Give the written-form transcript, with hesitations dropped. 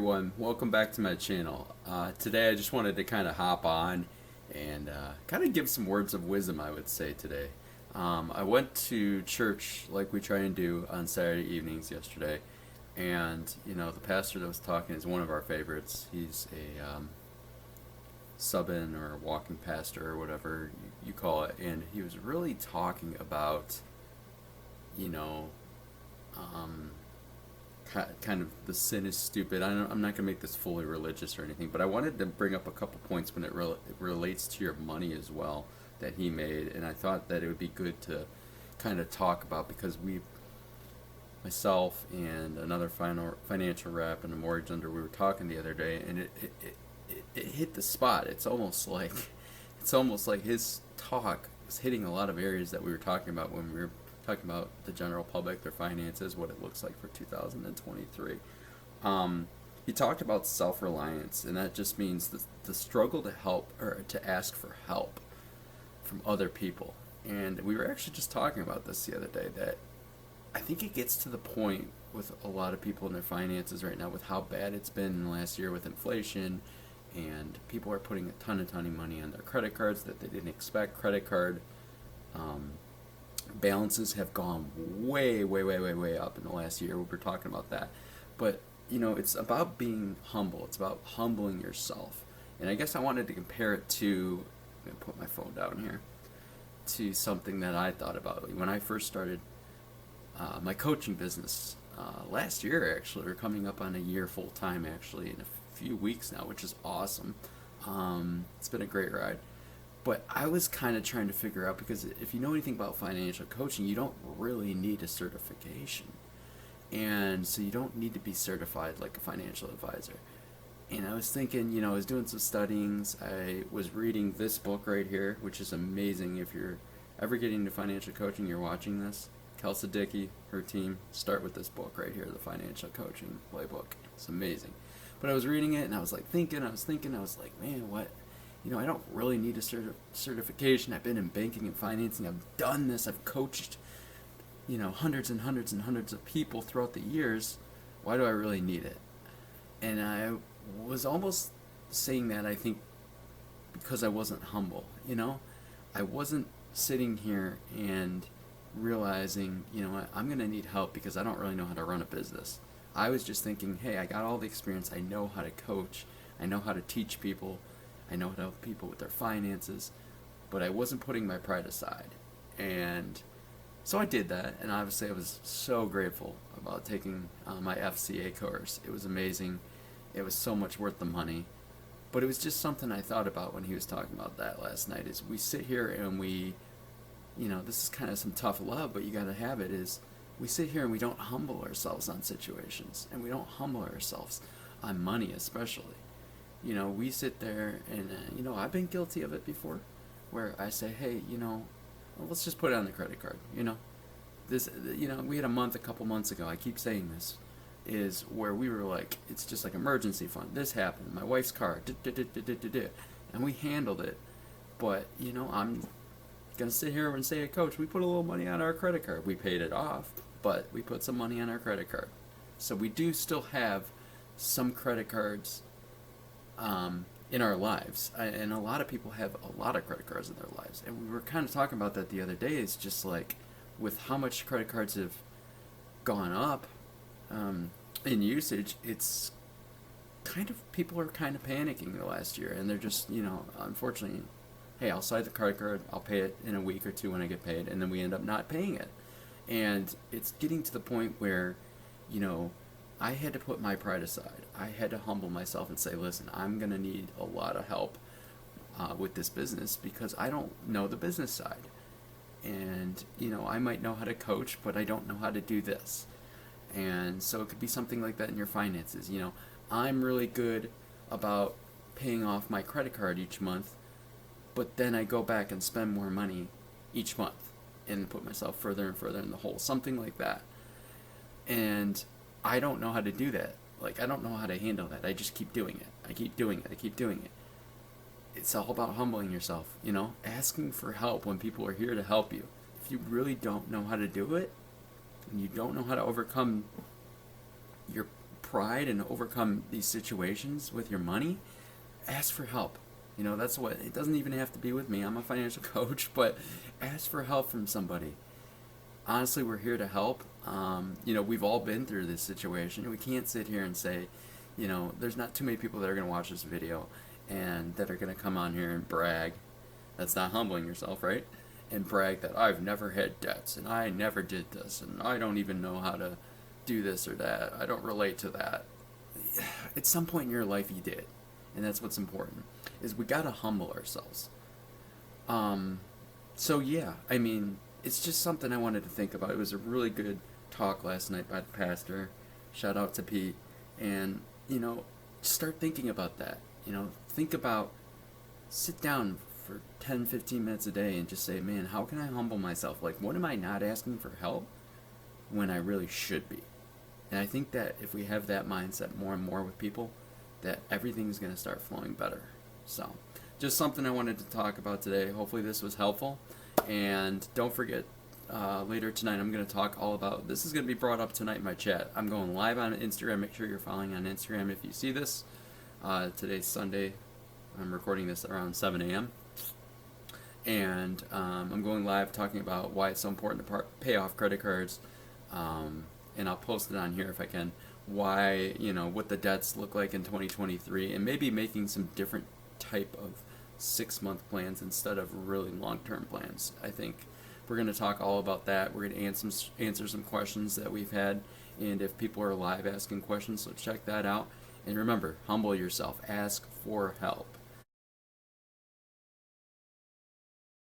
everyone, welcome back to my channel. Today I just wanted to kind of hop on and kind of give some words of wisdom, I would say today. I went to church like we try and do on Saturday evenings yesterday, and the pastor that was talking is one of our favorites. He's a sub-in or walking pastor or whatever you call it, and he was really talking about you know um, kind of the sin is stupid. I'm not going to make this fully religious or anything, but I wanted to bring up a couple points when it relates to your money as well that he made, and I thought that it would be good to kind of talk about because myself and another financial rep and a mortgage lender, we were talking the other day, and it hit the spot. It's almost like his talk was hitting a lot of areas that we were talking about when we were talking about the general public, their finances, what it looks like for 2023. He talked about self-reliance, and that just means the struggle to help or to ask for help from other people. And we were actually just talking about this the other day, that I think it gets to the point with a lot of people in their finances right now with how bad it's been in the last year with inflation, and people are putting a ton of money on their credit cards that they didn't expect. Credit card balances have gone way up in the last year. We were talking about that. But, it's about being humble. It's about humbling yourself. And I guess I wanted to compare it to, I'm going to put my phone down here, to something that I thought about. When I first started my coaching business last year, actually, we're coming up on a year full time, actually, in a few weeks now, which is awesome. It's been a great ride. But I was kind of trying to figure out, because if you know anything about financial coaching, you don't really need a certification. And so you don't need to be certified like a financial advisor. And I was thinking, I was doing some studyings. I was reading this book right here, which is amazing. If you're ever getting into financial coaching, you're watching this. Kelsey Dickey, her team, start with this book right here, the Financial Coaching Playbook. It's amazing. But I was reading it, and I was like thinking, I was like, man, what? I don't really need a certification. I've been in banking and financing. I've done this. I've coached, hundreds and hundreds and hundreds of people throughout the years. Why do I really need it? And I was almost saying that, I think, because I wasn't humble. I wasn't sitting here and realizing, I'm going to need help because I don't really know how to run a business. I was just thinking, hey, I got all the experience. I know how to coach. I know how to teach people. I know how to help people with their finances, but I wasn't putting my pride aside. And so I did that, and obviously I was so grateful about taking my FCA course. It was amazing. It was so much worth the money. But it was just something I thought about when he was talking about that last night, is we sit here and we, this is kind of some tough love, but you got to have it, is we sit here and we don't humble ourselves on situations, and we don't humble ourselves on money especially. We sit there and, I've been guilty of it before, where I say, hey, well, let's just put it on the credit card. This, we had a couple months ago, I keep saying this, is where we were like, it's just like emergency fund. This happened, my wife's car, and we handled it. But, I'm going to sit here and say, hey, coach, we put a little money on our credit card. We paid it off, but we put some money on our credit card. So we do still have some credit cards in our lives, and a lot of people have a lot of credit cards in their lives, and we were kind of talking about that the other day. It's just like, with how much credit cards have gone up in usage, it's kind of, people are kind of panicking the last year, and they're just, unfortunately, hey, I'll swipe the credit card, I'll pay it in a week or two when I get paid, and then we end up not paying it. And it's getting to the point where, I had to put my pride aside. I had to humble myself and say, listen, I'm going to need a lot of help with this business, because I don't know the business side. And, I might know how to coach, but I don't know how to do this. And so it could be something like that in your finances. I'm really good about paying off my credit card each month, but then I go back and spend more money each month and put myself further and further in the hole. Something like that. And I don't know how to do that. Like, I don't know how to handle that. I just keep doing it. I keep doing it. It's all about humbling yourself, asking for help when people are here to help you. If you really don't know how to do it, and you don't know how to overcome your pride and overcome these situations with your money, ask for help. You know, that's what, it doesn't even have to be with me. I'm a financial coach, but ask for help from somebody. Honestly, we're here to help. You know, we've all been through this situation. We can't sit here and say, you know, there's not too many people that are going to watch this video and that are going to come on here and brag. That's not humbling yourself, right? And brag that I've never had debts and I never did this and I don't even know how to do this or that. I don't relate to that. At some point in your life you did. And that's what's important, is we got to humble ourselves. So yeah, I mean, it's just something I wanted to think about. It was a really good talk last night by the pastor. Shout out to Pete. And, you know, start thinking about that. You know, think about, sit down for 10, 15 minutes a day and just say, man, how can I humble myself? Like, what am I not asking for help when I really should be? And I think that if we have that mindset more and more with people, that everything's going to start flowing better. So, just something I wanted to talk about today. Hopefully this was helpful. And don't forget, later tonight I'm going to talk all about, this is going to be brought up tonight in my chat. I'm going live on Instagram. Make sure you're following on Instagram if you see this. Today's Sunday. I'm recording this around 7 a.m. And I'm going live talking about why it's so important to pay off credit cards. And I'll post it on here if I can. Why, you know, what the debts look like in 2023, and maybe making some different type of 6-month plans instead of really long-term plans. I think we're going to talk all about that. We're going to answer some questions that we've had, and if people are live asking questions, so check that out. And remember, humble yourself. Ask for help.